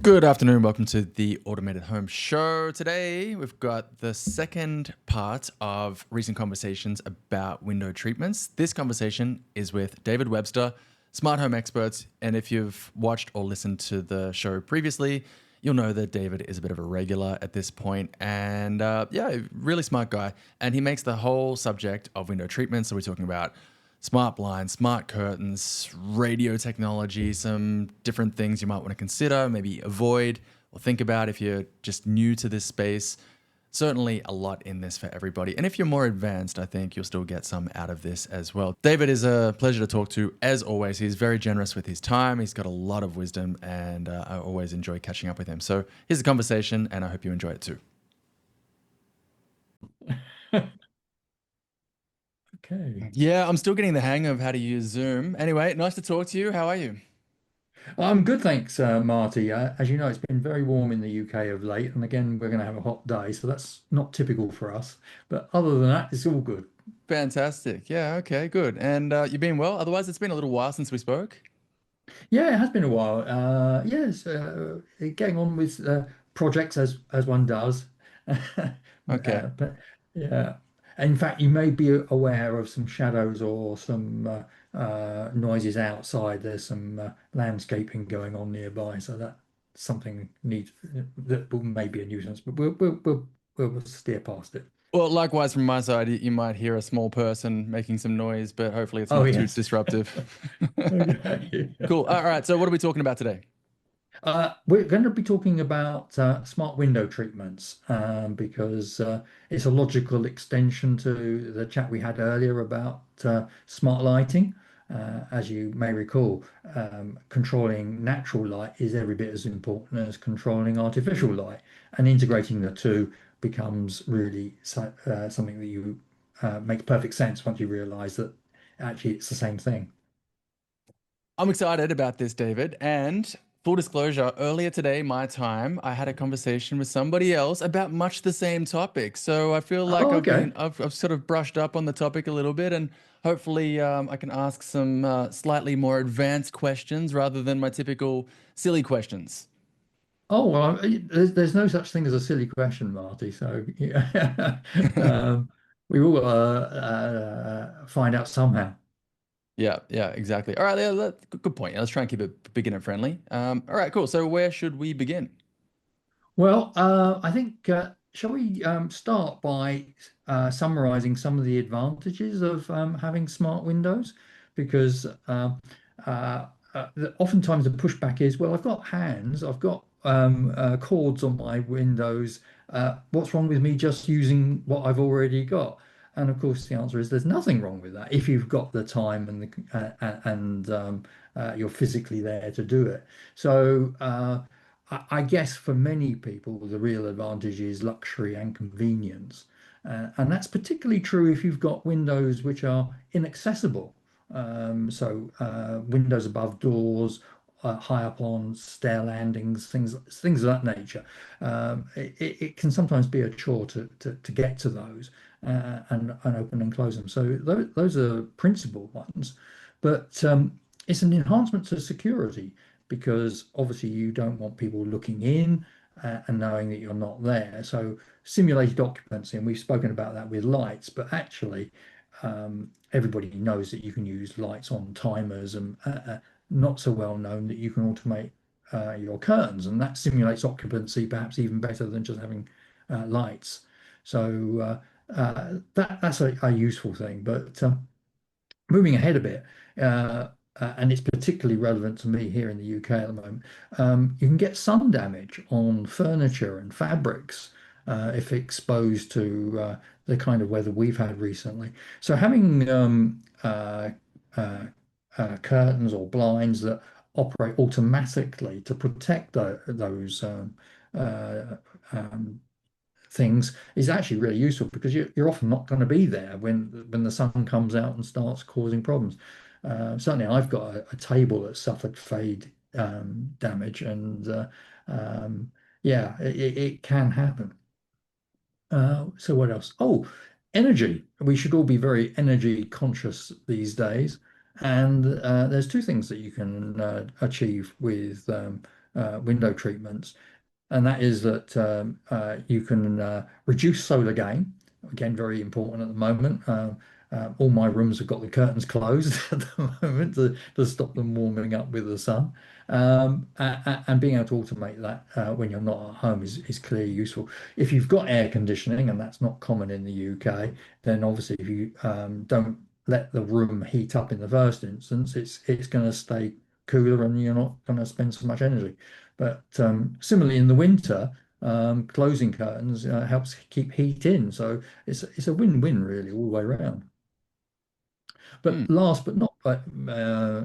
Good afternoon. Welcome to the Automated Home Show. Today, we've got the second part of recent conversations about window treatments. This conversation is with David Webster, smart home expert. And if you've watched or listened to the show previously, you'll know that David is a bit of a regular at this point. And really smart guy. And he makes the whole subject of window treatments. So we're talking about smart blinds, smart curtains, radio technology, some different things you might want to consider, maybe avoid or think about if you're just new to this space. Certainly a lot in this for everybody. And if you're more advanced, I think you'll still get some out of this as well. David is a pleasure to talk to, as always. He's very generous with his time. He's got a lot of wisdom, and I always enjoy catching up with him. So here's the conversation, and I hope you enjoy it too. Okay. Yeah, I'm still getting the hang of how to use Zoom. Anyway, nice to talk to you. How are you? I'm good, thanks, Marty. As you know, it's been very warm in the UK of late, and again, we're going to have a hot day, so that's not typical for us. But other than that, it's all good. Fantastic. Yeah, okay, good. And you've been well? Otherwise, it's been a little while since we spoke. Yeah, it has been a while. Yes, getting on with projects as one does. Okay. But yeah, in fact, you may be aware of some shadows or some noises outside. There's some landscaping going on nearby, so that's something neat that may be a nuisance, but we'll steer past it. Well, likewise from my side, you might hear a small person making some noise, but hopefully it's Oh not too yes. disruptive. Okay. Cool. All right. So what are we talking about today? We're going to be talking about smart window treatments because it's a logical extension to the chat we had earlier about smart lighting. As you may recall, controlling natural light is every bit as important as controlling artificial light, and integrating the two becomes really something that you makes perfect sense once you realize that actually it's the same thing. I'm excited about this, David. And full disclosure, earlier today, my time, I had a conversation with somebody else about much the same topic. So I feel like Oh, okay. I've sort of brushed up on the topic a little bit, and hopefully I can ask some slightly more advanced questions rather than my typical silly questions. Oh, well, there's no such thing as a silly question, Marty. So yeah, we will find out somehow. Yeah, exactly. All right, yeah, good point. Yeah, let's try and keep it beginner friendly. All right, cool. So where should we begin? Well, I think shall we start by summarizing some of the advantages of having smart windows? Because oftentimes the pushback is, well, I've got hands, I've got cords on my windows. What's wrong with me just using what I've already got? And of course, the answer is there's nothing wrong with that if you've got the time and you're physically there to do it. So. I guess for many people, the real advantage is luxury and convenience. And that's particularly true if you've got windows which are inaccessible. Windows above doors, high up on stair landings, things of that nature. It can sometimes be a chore to get to those and open and close them. So those are principal ones. But it's an enhancement to security because obviously you don't want people looking in and knowing that you're not there. So simulated occupancy, and we've spoken about that with lights, but actually everybody knows that you can use lights on timers and not so well known that you can automate your curtains, and that simulates occupancy perhaps even better than just having lights. So that's a useful thing. But moving ahead a bit, and it's particularly relevant to me here in the UK at the moment, you can get sun damage on furniture and fabrics if exposed to the kind of weather we've had recently. So having curtains or blinds that operate automatically to protect those uh, um, things is actually really useful because you're often not going to be there when the sun comes out and starts causing problems. Certainly, I've got a table that suffered fade damage, and yeah, it can happen. So what else? Oh, energy. We should all be very energy conscious these days. And there's two things that you can achieve with window treatments, and that is that you can reduce solar gain. Again, very important at the moment. All my rooms have got the curtains closed at the moment to stop them warming up with the sun. And being able to automate that when you're not at home is clearly useful. If you've got air conditioning, and that's not common in the UK, then obviously if you don't let the room heat up in the first instance, it's going to stay cooler and you're not going to spend so much energy. But similarly, in the winter, closing curtains helps keep heat in. So it's a win-win really all the way around. Mm, But last but not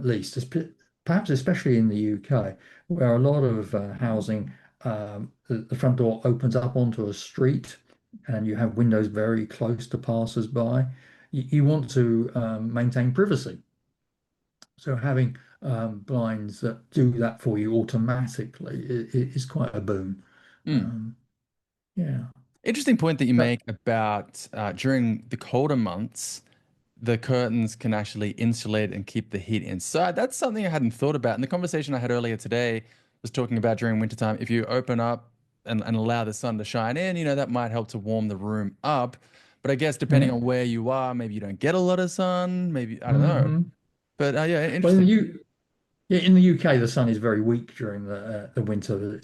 least, perhaps especially in the UK, where a lot of housing, the front door opens up onto a street and you have windows very close to passers-by, you want to maintain privacy. So having blinds that do that for you automatically is quite a boon. mm. Um, yeah. Interesting point that you But, make about during the colder months, the curtains can actually insulate and keep the heat inside. That's something I hadn't thought about. And the conversation I had earlier today was talking about during wintertime, if you open up and allow the sun to shine in, that might help to warm the room up. But I guess depending yeah. on where you are, maybe you don't get a lot of sun, maybe, I don't know. Hmm. But yeah, Well, in the interesting. Yeah, in the UK, the sun is very weak during the winter.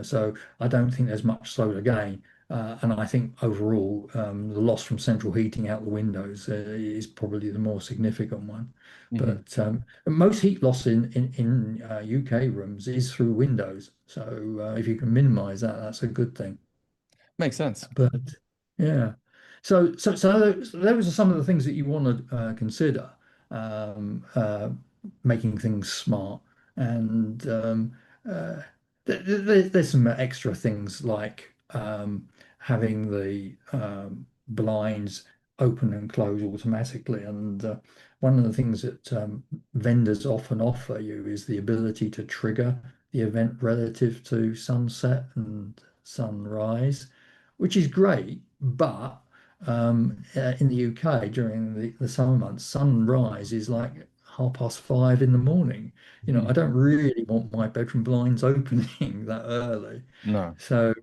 So I don't think there's much solar gain, and I think overall the loss from central heating out the windows is probably the more significant one. Hmm. But most heat loss in UK rooms is through windows. So if you can minimise that, that's a good thing. Makes sense. But yeah, so those are some of the things that you want to consider, um, uh, making things smart. And there's some extra things like having the blinds open and close automatically. And one of the things that vendors often offer you is the ability to trigger the event relative to sunset and sunrise, which is great. But in the UK during the summer months, sunrise is like 5:30 in the morning. I Mhm. don't really want my bedroom blinds opening that early. No. So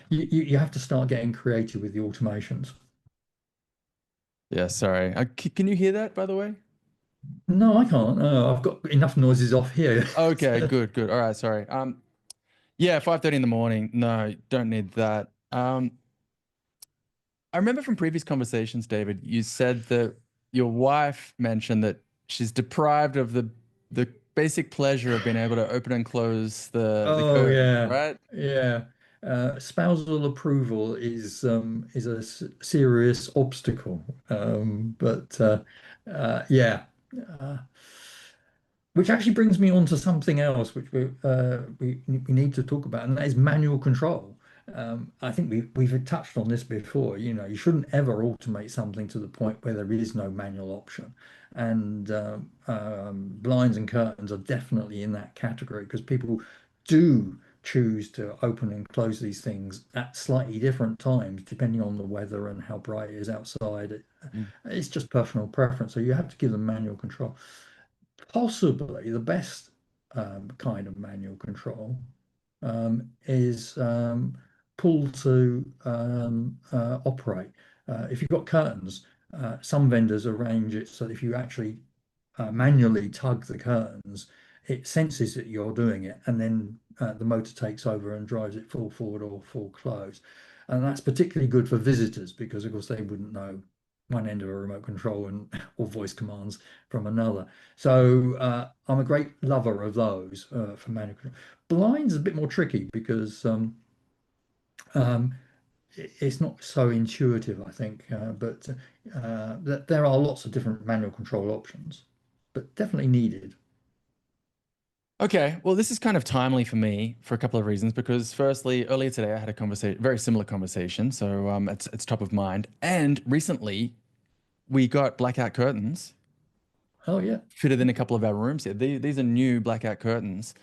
you have to start getting creative with the automations. Yeah, sorry. Can you hear that, by the way? No, I can't. I've got enough noises off here. Okay, good, good. All right, sorry. Yeah, 5:30 in the morning. No, don't need that. I remember from previous conversations, David, you said that your wife mentioned that she's deprived of the basic pleasure of being able to open and close the Oh curtains, yeah, right? yeah. Spousal approval is a serious obstacle, but yeah. Uh, which actually brings me on to something else, which we need to talk about, and that is manual control. I think we've touched on this before. You shouldn't ever automate something to the point where there is no manual option. And blinds and curtains are definitely in that category because people do choose to open and close these things at slightly different times, depending on the weather and how bright it is outside. Mm, It's just personal preference. So you have to give them manual control. Possibly the best kind of manual control is pull to operate. If you've got curtains, some vendors arrange it so that if you actually manually tug the curtains, it senses that you're doing it, and then the motor takes over and drives it full forward or full close. And that's particularly good for visitors because, of course, they wouldn't know one end of a remote control and or voice commands from another. So I'm a great lover of those for manual control. Blinds is a bit more tricky because um, it's not so intuitive, I think. But there are lots of different manual control options, but definitely needed. okay, well, this is kind of timely for me for a couple of reasons. Because firstly, earlier today I had a conversation, very similar conversation, so it's top of mind. And recently we got blackout curtains Oh yeah. fitted in a couple of our rooms here. These are new blackout curtains.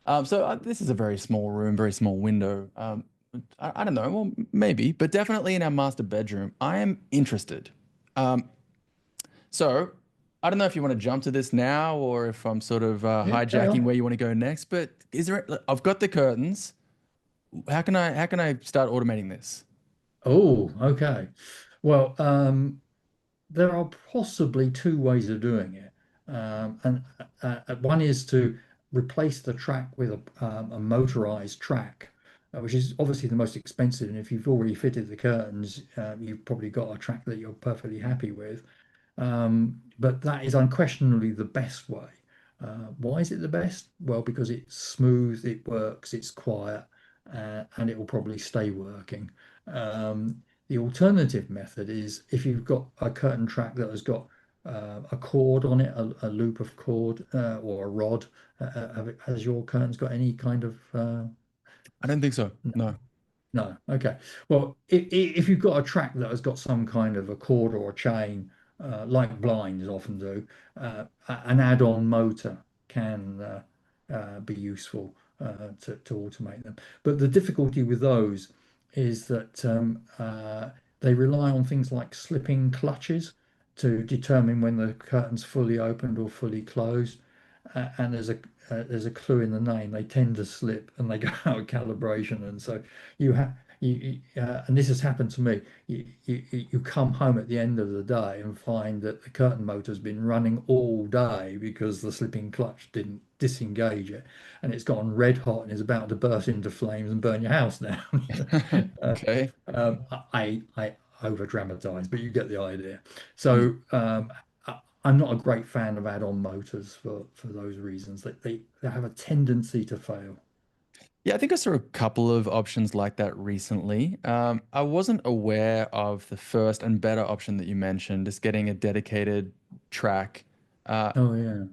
So this is a very small room, very small window. I don't know, well, maybe, but definitely in our master bedroom, I am interested. Um, so I don't know if you want to jump to this now or if I'm sort of Yeah, carry hijacking on. where you want to go next. But is there? I've got the curtains. How can I start automating this? Oh, okay. Well, there are possibly two ways of doing it. And one is to replace the track with a motorized track, which is obviously the most expensive. And if you've already fitted the curtains, you've probably got a track that you're perfectly happy with. But that is unquestionably the best way. Why is it the best? Well, because it's smooth, it works, it's quiet, and it will probably stay working. The alternative method is if you've got a curtain track that has got a cord on it, a loop of cord or a rod. Has your curtains got any kind of I don't think so. No. no, okay. Well, if you've got a track that has got some kind of a cord or a chain, like blinds often do, an add-on motor can be useful to automate them. But the difficulty with those is that they rely on things like slipping clutches to determine when the curtain's fully opened or fully closed. And there's a clue in the name. They tend to slip and they go out of calibration, and so you have and this has happened to me. You come home at the end of the day and find that the curtain motor's been running all day because the slipping clutch didn't disengage it, and it's gone red hot and is about to burst into flames and burn your house down. Uh, Okay. I over dramatize, but you get the idea. Ye- So I'm not a great fan of add-on motors for those reasons. They have a tendency to fail. Yeah, I think I saw a couple of options like that recently. I wasn't aware of the first and better option that you mentioned, just getting a dedicated track. Uh, Oh yeah.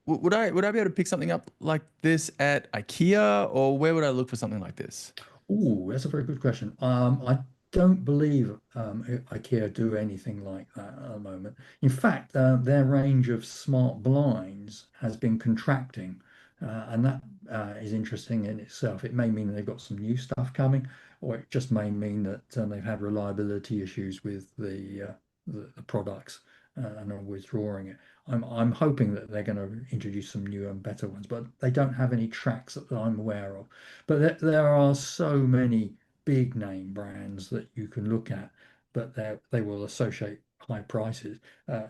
would I be able to pick something up like this at IKEA, or where would I look for something like this? Oh, that's a very good question. I don't believe IKEA do anything like that at the moment. In fact, their range of smart blinds has been contracting, and that is interesting in itself. It may mean they've got some new stuff coming, or it just may mean that they've had reliability issues with the products and are withdrawing it. I'm hoping that they're going to introduce some new and better ones, but they don't have any tracks that I'm aware of. But there are so many big name brands that you can look at, but they will associate high prices.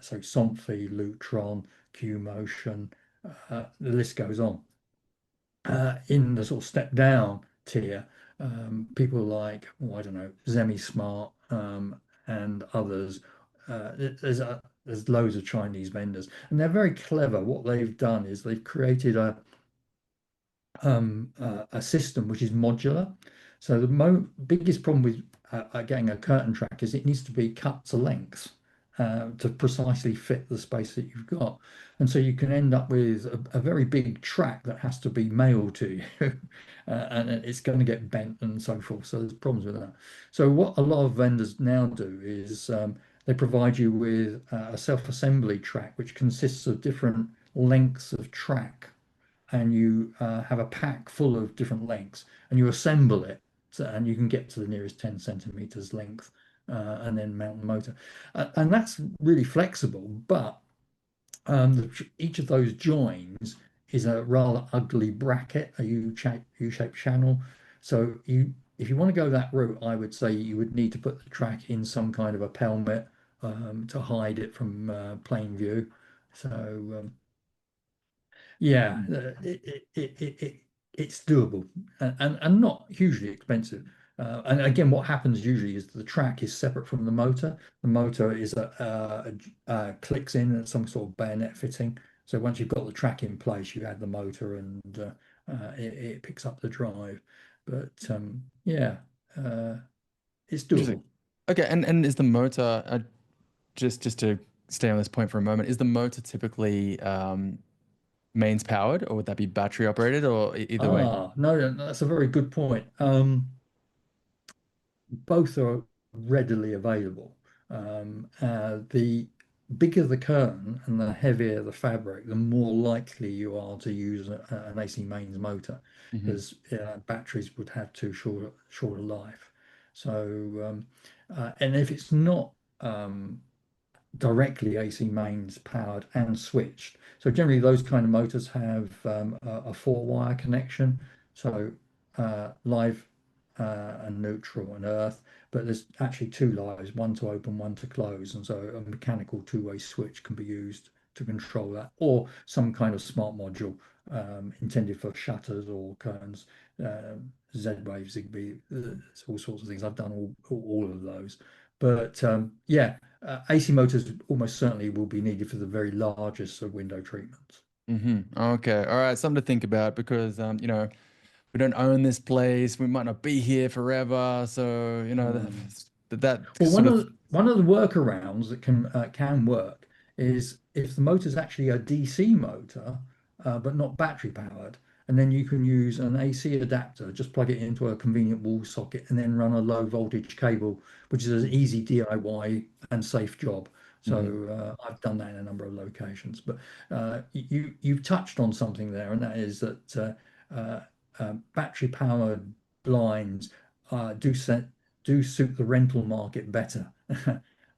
So Somfy, Lutron, Qmotion, the list goes on. In the sort of step down tier, people like, oh, I don't know, Zemismart and others. There's loads of Chinese vendors, and they're very clever. What they've done is they've created a system which is modular. So the mo biggest problem with getting a curtain track is it needs to be cut to length to precisely fit the space that you've got. And so you can end up with a very big track that has to be mailed to you, and it's going to get bent and so forth. So there's problems with that. So what a lot of vendors now do is they provide you with a self-assembly track, which consists of different lengths of track, and you have a pack full of different lengths and you assemble it and you can get to the nearest 10 centimeters length and then mount the motor. And that's really flexible, but each of those joins is a rather ugly bracket, a U-shaped channel. So if you want to go that route, I would say you would need to put the track in some kind of a pelmet to hide it from plain view. So yeah, it's doable and not hugely expensive. And again, what happens usually is the track is separate from the motor. The motor is clicks in at some sort of bayonet fitting. So once you've got the track in place, you add the motor and it picks up the drive. But yeah, uh, it's Interesting. doable. Okay, and is the motor just to stay on this point for a moment, is the motor typically mains powered, or would that be battery operated, or either way? Ah, no, that's a very good point. Both are readily available. The bigger the curtain and the heavier the fabric, the more likely you are to use an AC mains motor Hmm. because batteries would have too shorter life. So, and if it's not directly AC mains powered and switched. So generally those kind of motors have a four-wire connection. So live and neutral and earth, but there's actually two lives, one to open, one to close. And so a mechanical two-way switch can be used to control that, or some kind of smart module intended for shutters or curtains, Z-Wave, Zigbee, all sorts of things. I've done all of those. But yeah, AC motors almost certainly will be needed for the very largest of window treatments. Okay. All right. Something to think about because, we don't own this place. We might not be here forever. So, Mm. that Well, sort of. one of the workarounds that can work is if the motor is actually a DC motor, but not battery powered, and then you can use an AC adapter, just plug it into a convenient wall socket, and then run a low voltage cable, which is an easy DIY and safe job. Mhm. So I've done that in a number of locations. But you've touched on something there, and that is that battery powered blinds do set do suit the rental market better.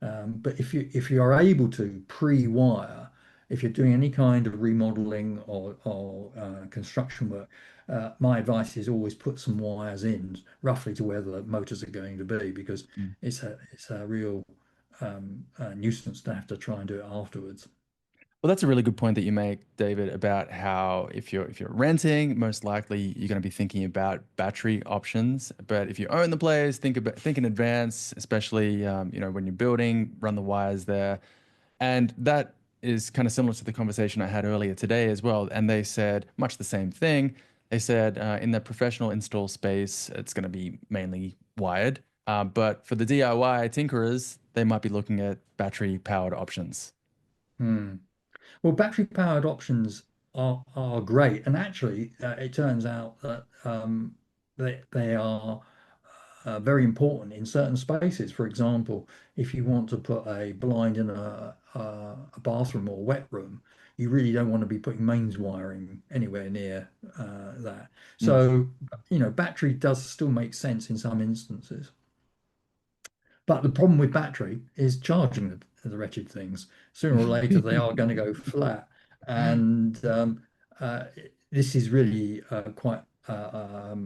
But if you are able to pre-wire, if you're doing any kind of remodeling or construction work, my advice is always put some wires in roughly to where the motors are going to be because Mm. it's a real nuisance to have to try and do it afterwards. Well, that's a really good point that you make, David, about how if you're renting, most likely you're going to be thinking about battery options. But if you own the place, think in advance, especially when you're building, run the wires there. And that is kind of similar to the conversation I had earlier today as well. And they said much the same thing. They said in the professional install space, it's going to be mainly wired. But for the DIY tinkerers, they might be looking at battery powered options. Hmm. Well, battery powered options are great, and actually, it turns out that they are very important in certain spaces. For example, if you want to put a blind in a bathroom or wet room, you really don't want to be putting mains wiring anywhere near that. Mm. So, battery does still make sense in some instances. But the problem with battery is charging the wretched things. Sooner or later, they are going to go flat. And uh, this is really quite a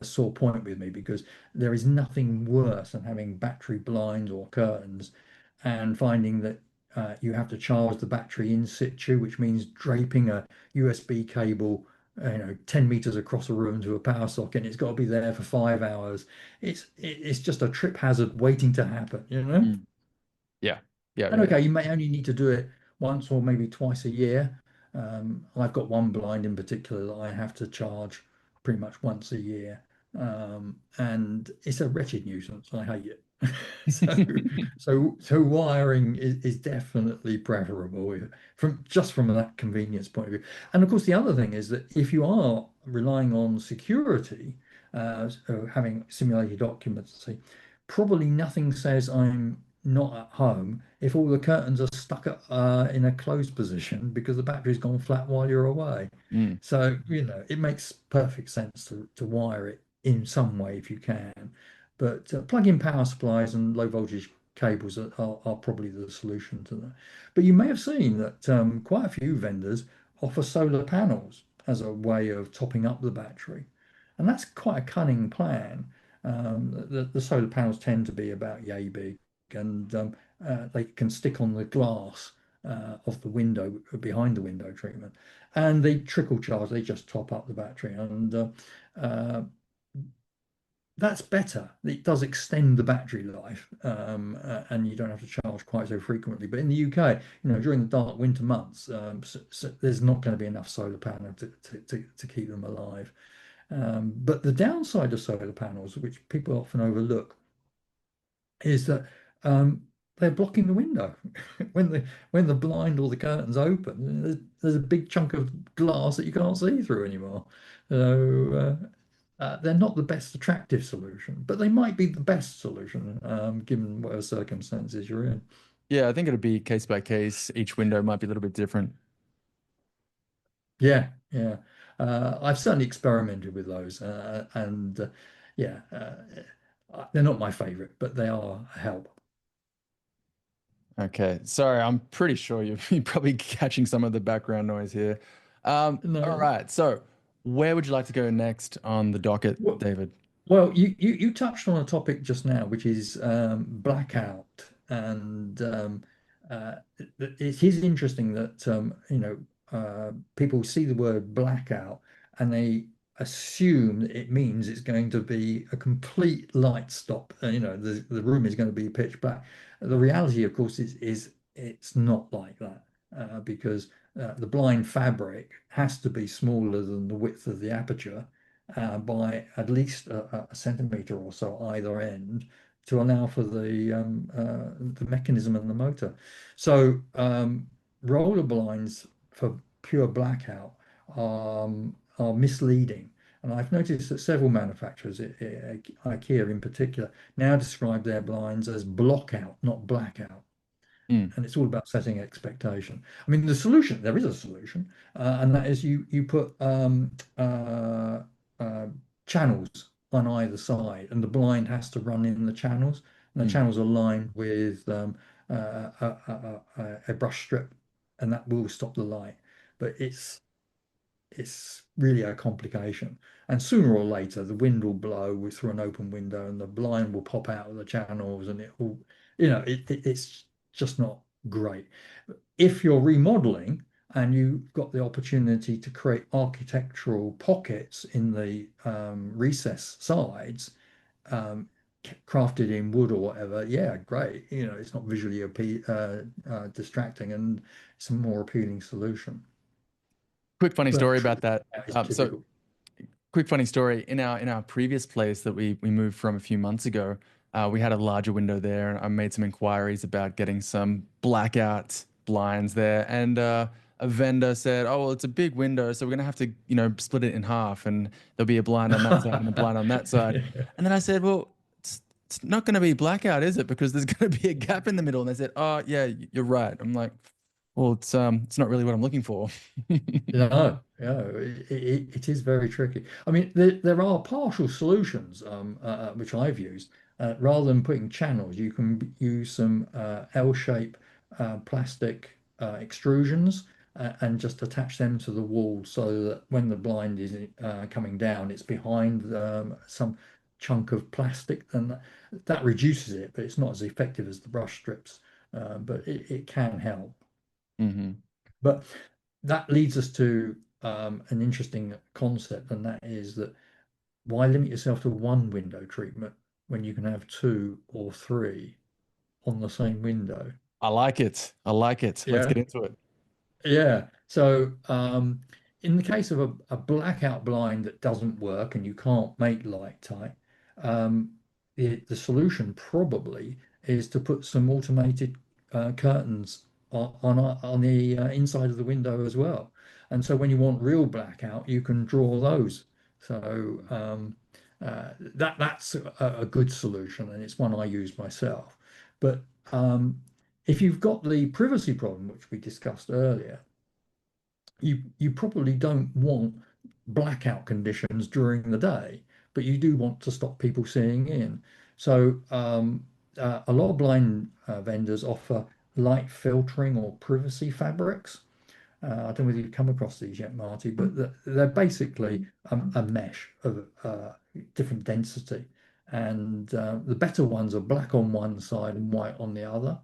sore point with me because there is nothing worse than having battery blinds or curtains and finding that you have to charge the battery in situ, which means draping a USB cable, 10 meters across a room to a power socket, and it's got to be there for 5 hours. It's just a trip hazard waiting to happen, you know? Mm. Yeah. Yeah. And Yeah. Yeah. okay, you may only need to do it once or maybe twice a year. I've got one blind in particular that I have to charge pretty much once a year. And it's a wretched nuisance. I hate it. So, so wiring is definitely preferable from that convenience point of view. And of course, the other thing is that if you are relying on security, so having simulated occupancy, probably nothing says I'm not at home if all the curtains are stuck in a closed position because the battery's gone flat while you're away. Mm. So, it makes perfect sense to wire it in some way if you can. But plug-in power supplies and low voltage cables are probably the solution to that. But you may have seen that quite a few vendors offer solar panels as a way of topping up the battery. And that's quite a cunning plan. The solar panels tend to be about yay big and they can stick on the glass of the window behind the window treatment, and they trickle charge. They just top up the battery, and uh, that's better. It does extend the battery life, and you don't have to charge quite so frequently. But in the UK, during the dark winter months, there's not going to be enough solar panel to keep them alive. But the downside of solar panels, which people often overlook, is that they're blocking the window when the blind or the curtains open. There's a big chunk of glass that you can't see through anymore. So they're not the best attractive solution, but they might be the best solution given whatever circumstances you're in. Yeah. I think it'll be case by case. Each window might be a little bit different. Yeah, yeah. I've certainly experimented with those, and yeah, they're not my favorite, but they are a help. Okay. Sorry, I'm pretty sure you're probably catching some of the background noise here. All No. right. So, where would you like to go next on the docket, Well, David? well, you touched on a topic just now, which is blackout, and it is interesting that people see the word blackout and they assume that it means it's going to be a complete light stop. The room is going to be pitch black. The reality, of course, is it's not like that because the blind fabric has to be smaller than the width of the aperture by at least a centimeter or so either end to allow for the mechanism and the motor. So roller blinds for pure blackout are misleading. And I've noticed that several manufacturers, IKEA in particular, now describe their blinds as blockout, not blackout. Mm, And it's all about setting expectation. I mean, the solution, there is a solution, and that is you put uh, channels on either side, and the blind has to run in the channels, and the mm. channels are lined with a brush strip, and that will stop the light. But it's really a complication. And sooner or later, the wind will blow through an open window and the blind will pop out of the channels and it will, it's just not great. If you're remodeling and you've got the opportunity to create architectural pockets in the recess sides, crafted in wood or whatever, yeah, great. It's not visually distracting and it's a more appealing solution. Quick funny But story about that. it's So, difficult. quick funny story. In our previous place that we moved from a few months ago, we had a larger window there, and I made some inquiries about getting some blackout blinds there. And a vendor said, "Oh, well, it's a big window, so we're gonna have to, split it in half, and there'll be a blind on that side and a blind on that side." And then I said, "Well, it's not gonna be blackout, is it? Because there's gonna be a gap in the middle." And they said, "Oh, yeah, you're right." I'm like, "Well, it's not really what I'm looking for." No, yeah, it is very tricky. I mean, there are partial solutions which I've used. Rather than putting channels, you can use some L-shape plastic extrusions and just attach them to the wall so that when the blind is coming down, it's behind some chunk of plastic, and that reduces it, but it's not as effective as the brush strips. But it can help. Hmm. But that leads us to an interesting concept, and that is that why limit yourself to one window treatment when you can have two or three on the same window? I like it. I like it. Let's Yeah. get into it. Yeah. So, in the case of a blackout blind that doesn't work and you can't make light tight, the solution probably is to put some automated curtains on the inside of the window as well. And so when you want real blackout, you can draw those. So that's a good solution, and it's one I use myself. But if you've got the privacy problem, which we discussed earlier, you probably don't want blackout conditions during the day, but you do want to stop people seeing in. So a lot of blind vendors offer light filtering or privacy fabrics. I don't know whether you've come across these yet, Marty, but they're basically a mesh of different density. And the better ones are black on one side and white on the other.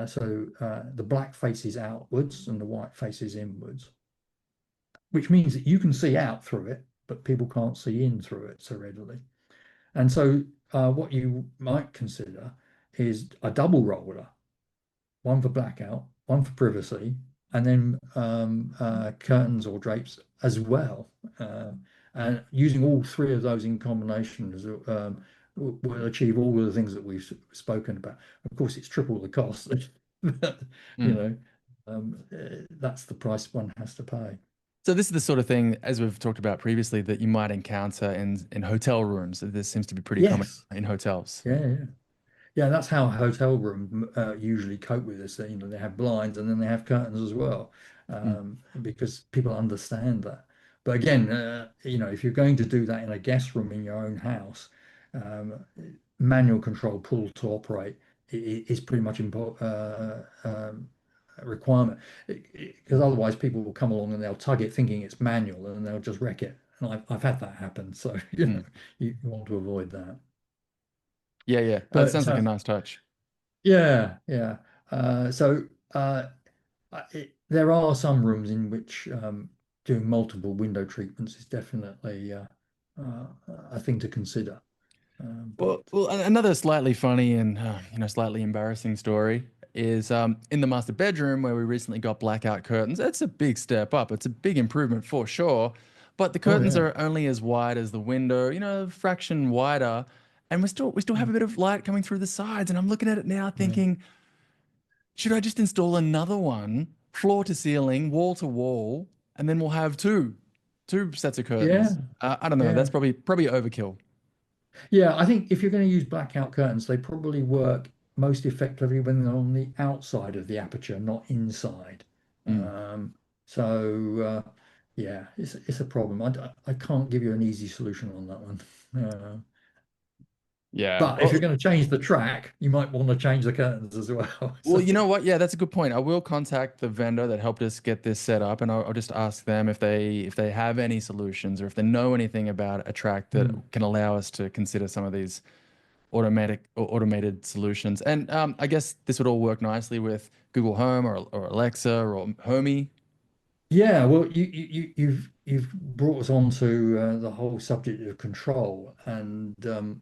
So the black faces outwards and the white faces inwards, which means that you can see out through it, but people can't see in through it so readily. And so what you might consider is a double roller, one for blackout, one for privacy, and then curtains or drapes as well. And using all three of those in combination will achieve all of the things that we've spoken about. Of course, it's triple the cost. But, you Mm. know, that's the price one has to pay. So this is the sort of thing, as we've talked about previously, that you might encounter in hotel rooms. This seems to be pretty common Yes. in hotels. Yeah, yeah. Yeah, that's how a hotel room usually cope with this. They have blinds and then they have curtains as well, Mm. because people understand that. But again, if you're going to do that in a guest room in your own house, um, manual control pull to operate is pretty much a requirement, because otherwise people will come along and they'll tug it thinking it's manual and they'll just wreck it. And I've had that happen. So Mm. you want to avoid that. Yeah, yeah. It But sounds like a nice touch. yeah, yeah. So there are some rooms in which doing multiple window treatments is definitely uh, a thing to consider. But Another slightly funny and slightly embarrassing story is in the master bedroom where we recently got blackout curtains. It's a big step up. It's a big improvement for sure, but the oh curtains yeah, are only as wide as the window, a fraction wider, and we still have a bit of light coming through the sides. And I'm looking at it now, yeah, thinking, should I just install another one, floor to ceiling, wall to wall, and then we'll have two sets of yeah, curtains? I don't know. yeah. That's probably overkill. Yeah, I think if you're going to use blackout curtains, they probably work most effectively when they're on the outside of the aperture, not inside. Mm. Um, so yeah, it's a problem. I can't give you an easy solution on that one. Uh, Yeah. but if you're going to change the track, you might want to change the curtains as well. Well, So you know what? Yeah, that's a good point. I will contact the vendor that helped us get this set up, and I'll just ask them if they have any solutions or if they know anything about a track that mm. can allow us to consider some of these automatic or automated solutions. And I guess this would all work nicely with Google Home or Alexa or Homey. Yeah, well, you've brought us on to the whole subject of control, and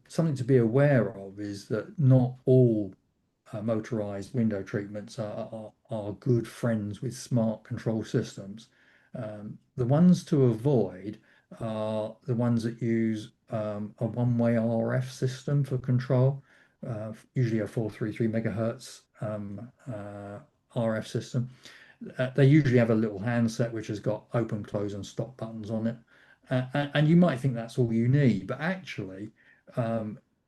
something to be aware of is that not all motorized window treatments are good friends with smart control systems. The ones to avoid are the ones that use a one-way RF system for control, usually a 433 megahertz RF system. They usually have a little handset which has got open, close, and stop buttons on it. And you might think that's all you need, but actually,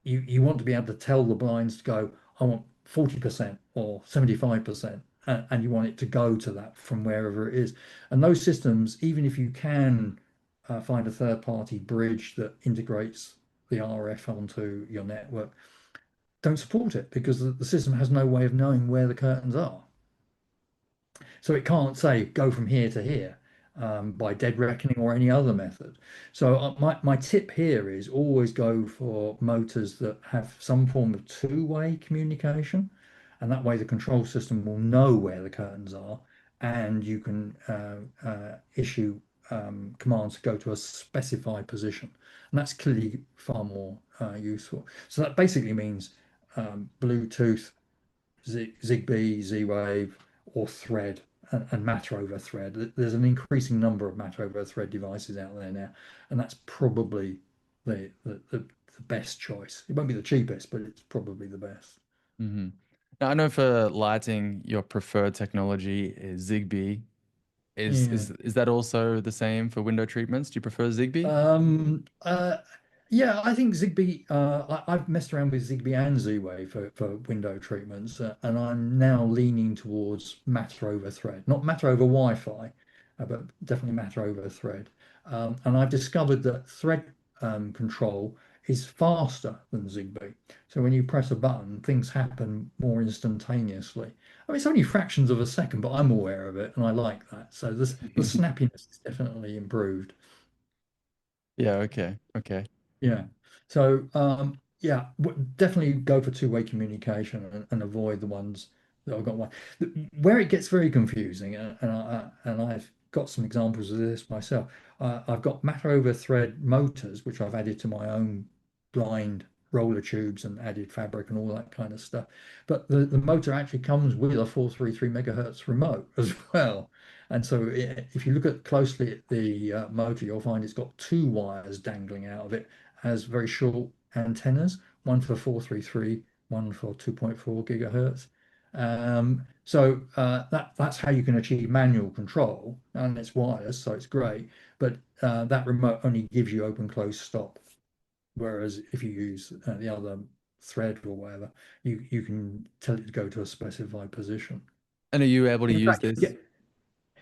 you want to be able to tell the blinds to go, I want 40% or 75%, and you want it to go to that from wherever it is. And those systems, even if you can find a third-party bridge that integrates the RF onto your network, don't support it because the system has no way of knowing where the curtains are. So it can't say go from here to here by dead reckoning or any other method. So my tip here is always go for motors that have some form of two-way communication. And that way the control system will know where the curtains are and you can issue commands to go to a specified position. And that's clearly far more useful. So that basically means Bluetooth, Zigbee, Z-Wave, or Thread, and Matter over Thread. There's an increasing number of Matter over Thread devices out there now, and that's probably the best choice. It won't be the cheapest, but it's probably the best. Hmm. Now, I know for lighting, your preferred technology is Zigbee. Is Yeah. is is that also the same for window treatments? Do you prefer Zigbee? Um, uh, yeah, I think Zigbee. I've messed around with Zigbee and Z-Wave for window treatments, and I'm now leaning towards Matter over Thread, not Matter over Wi-Fi, but definitely Matter over Thread. And I've discovered that Thread control is faster than Zigbee. So when you press a button, things happen more instantaneously. I mean, it's only fractions of a second, but I'm aware of it, and I like that. So the snappiness is definitely improved. Yeah, okay. Okay. Yeah. So yeah, definitely go for two-way communication and avoid the ones that I've got one. Where it gets very confusing, and I've got some examples of this myself. I've got matter over thread motors, which I've added to my own blind roller tubes and added fabric and all that kind of stuff. But the motor actually comes with a 433 megahertz remote as well. And so if you look at closely at the motor, you'll find it's got two wires dangling out of it as very short antennas, one for 433, one for 2.4 gigahertz. So that's how you can achieve manual control, and it's wireless, so it's great. But that remote only gives you open, close, stop. Whereas if you use the other thread or whatever, you can tell it to go to a specified position. And are you able to In use fact, this? if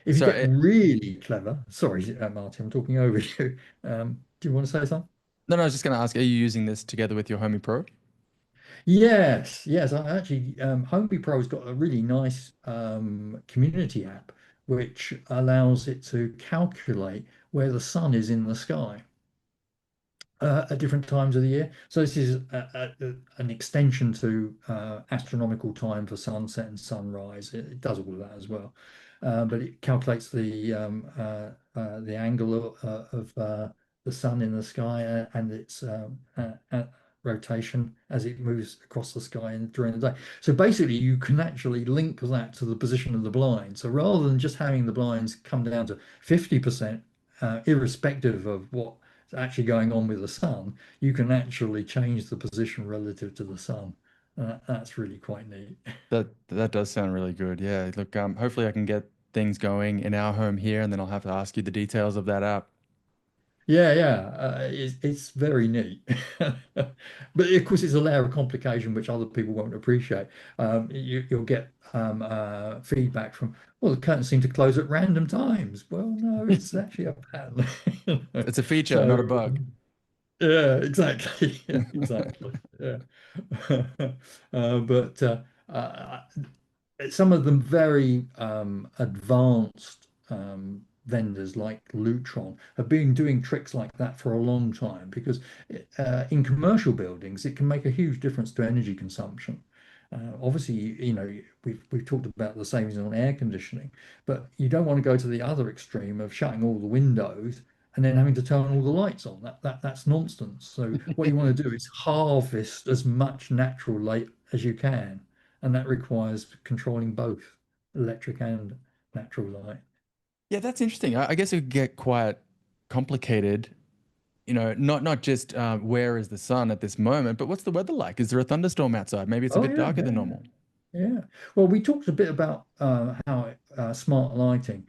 you Sorry, get really clever, sorry, Martin, I'm talking over you. Do you want to say something? no, no, I was just going to ask, are you using this together with your Homey Pro? Yes, yes. I actually, Homebody Pro's got a really nice community app which allows it to calculate where the sun is in the sky at different times of the year. So this is an extension to astronomical time for sunset and sunrise. It does all of that as well, but it calculates the angle of the sun in the sky and its rotation as it moves across the sky during the day. So basically, you can actually link that to the position of the blind. So rather than just having the blinds come down to 50%, irrespective of what actually going on with the sun, you can actually change the position relative to the sun. That's really quite neat. That does sound really good. Yeah. Look, hopefully I can get things going in our home here, and then I'll have to ask you the details of that app. Yeah, yeah, it's very neat. But of course, it's a layer of complication which other people won't appreciate. You'll get feedback from, well, the curtains seem to close at random times. Well, no, it's actually a pattern. It's a feature, not a So, bug. yeah, exactly. Yeah, exactly. Yeah. But some of them very advanced vendors like Lutron have been doing tricks like that for a long time because in commercial buildings it can make a huge difference to energy consumption. Obviously, we've talked about the savings on air conditioning, but you don't want to go to the other extreme of shutting all the windows and then having to turn all the lights on. That's nonsense. So what you want to do is harvest as much natural light as you can, and that requires controlling both electric and natural light. Yeah, that's interesting. I guess it could get quite complicated. Not just where is the sun at this moment, but what's the weather like? Is there a thunderstorm outside? Maybe it's a Oh bit yeah, darker than yeah, normal. yeah. Well, we talked a bit about how smart lighting,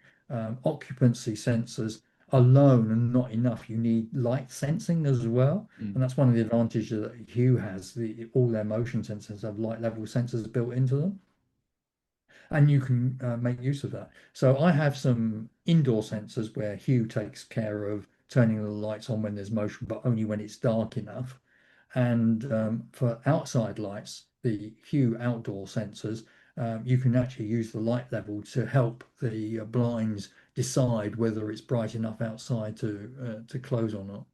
occupancy sensors alone are not enough. You need light sensing as well, Mm. and that's one of the advantages that Hue has. All their motion sensors have light level sensors built into them, and you can make use of that. So I have some indoor sensors where Hue takes care of turning the lights on when there's motion, but only when it's dark enough. And for outside lights, the Hue outdoor sensors, you can actually use the light level to help the blinds decide whether it's bright enough outside to close or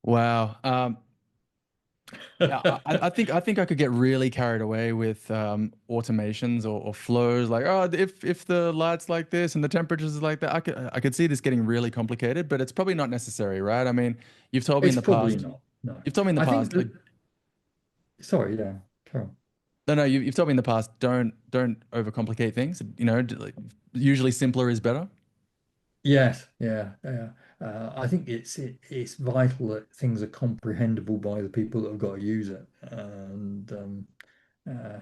Wow. Yeah, not. I think I could get really carried away with automations or flows. Like, oh, if the light's like this and the temperatures is like that, I could see this getting really complicated. But it's probably not necessary, right? I mean, you've told me in It's the probably past. not. No, You've told me in the I think past. that. Sorry, yeah, Carol. No, no, you've told me in the past. Don't overcomplicate things. Like, usually simpler is better. Yes, yeah, yeah. I think it's vital that things are comprehensible by the people that have got to use it. And uh,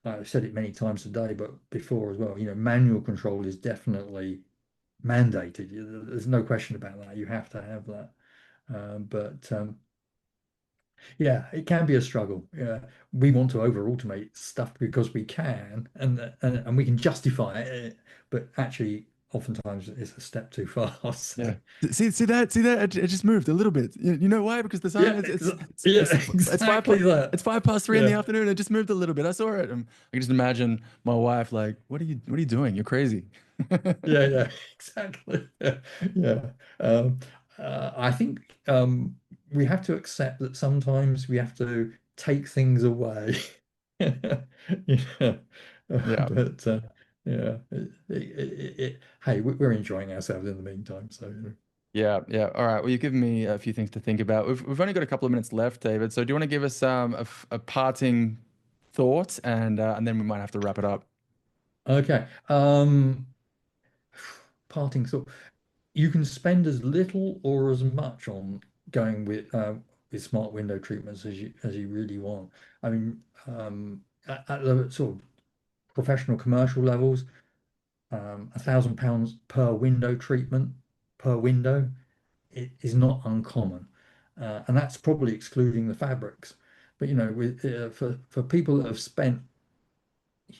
I've said it many times today, but before as well, manual control is definitely mandated. There's no question about that. You have to have that. But yeah, it can be a struggle. Yeah, we want to over automate stuff because we can, and we can justify it, but actually, oftentimes it's a step too far. So, Yeah. See that? It just moved a little bit. You know why? Because the sun yeah, is yeah, it's five exactly that. it's 5 past 3 in the Yeah, afternoon. It just moved a little bit. I saw it. I can just imagine my wife like, what are you doing? You're crazy. yeah, yeah, exactly. Yeah, yeah. I think we have to accept that sometimes we have to take things away. Yeah, Yeah. but yeah, hey, we're enjoying ourselves in the meantime. So, Yeah, yeah. All right. Well, you've given me a few things to think about. We've only got a couple of minutes left, David. So do you want to give us a parting thought, and then we might have to wrap it up. okay. Parting thought. You can spend as little or as much on going with smart window treatments as you really want. I mean, at the sort of professional commercial levels, £1,000 per window treatment per window it is not uncommon, and that's probably excluding the fabrics. But for people that have spent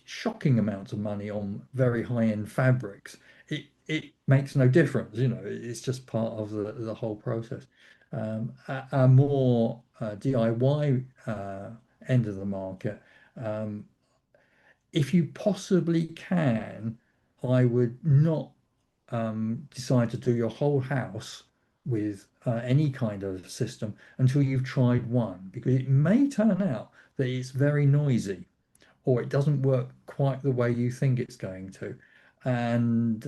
shocking amounts of money on very high-end fabrics, it makes no difference. It's just part of the whole process. A more DIY end of the market, um, if you possibly can, I would not decide to do your whole house with any kind of system until you've tried one, because it may turn out that it's very noisy or it doesn't work quite the way you think it's going to. And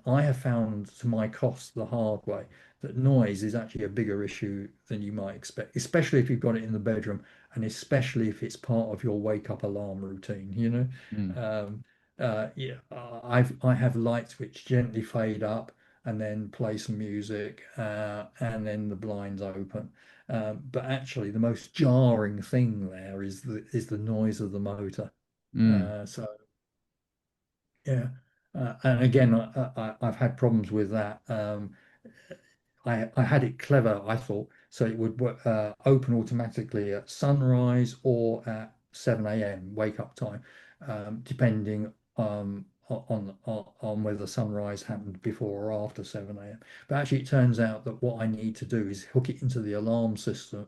I have found to my cost the hard way that noise is actually a bigger issue than you might expect, especially if you've got it in the bedroom and especially if it's part of your wake up alarm routine, you know. Mm. Yeah, I have lights which gently fade up and then play some music and then the blinds open. But actually, the most jarring thing there is the noise of the motor. Mm. So yeah, and again, I've had problems with that. I had it clever, I thought, so it would open automatically at sunrise or at 7 a.m. wake up time, depending on whether sunrise happened before or after 7 a.m. But actually, it turns out that what I need to do is hook it into the alarm system,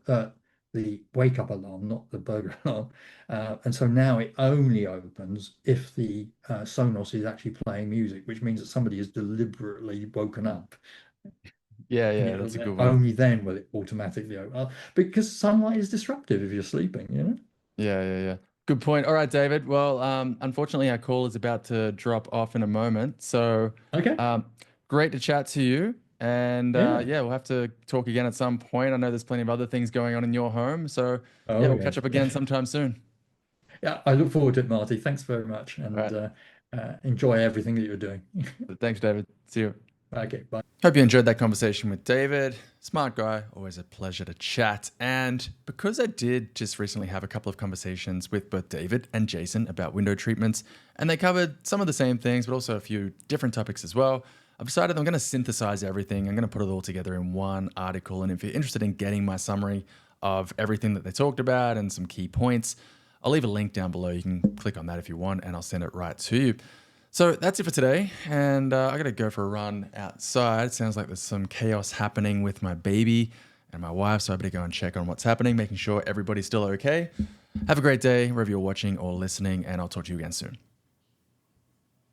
the wake up alarm, not the burglar alarm. And so now it only opens if the Sonos is actually playing music, which means that somebody has deliberately woken up. Yeah, And yeah, that's a good one. only then will it automatically open. Because sunlight is disruptive if you're sleeping, you know? Yeah, yeah, yeah. Good point. All right, David. Well, unfortunately, our call is about to drop off in a moment. So, Okay. um, great to chat to you. And Yeah. yeah, we'll have to talk again at some point. I know there's plenty of other things going on in your home. So, yeah, Oh, we'll catch yes. up again sometime soon. Yeah. I look forward to it, Marty. Thanks very much. All And right. enjoy everything that you're doing. Thanks, David. See you. Okay. Bye. Hope you enjoyed that conversation with David. Smart guy, always a pleasure to chat. And because I did just recently have a couple of conversations with both David and Jason about window treatments, and they covered some of the same things, but also a few different topics as well, I've decided I'm going to synthesize everything. I'm going to put it all together in one article. And if you're interested in getting my summary of everything that they talked about and some key points, I'll leave a link down below. You can click on that if you want, and I'll send it right to you. So that's it for today, and I gotta go for a run outside. It sounds like there's some chaos happening with my baby and my wife, so I better go and check on what's happening, making sure everybody's still okay. Have a great day wherever you're watching or listening, and I'll talk to you again soon.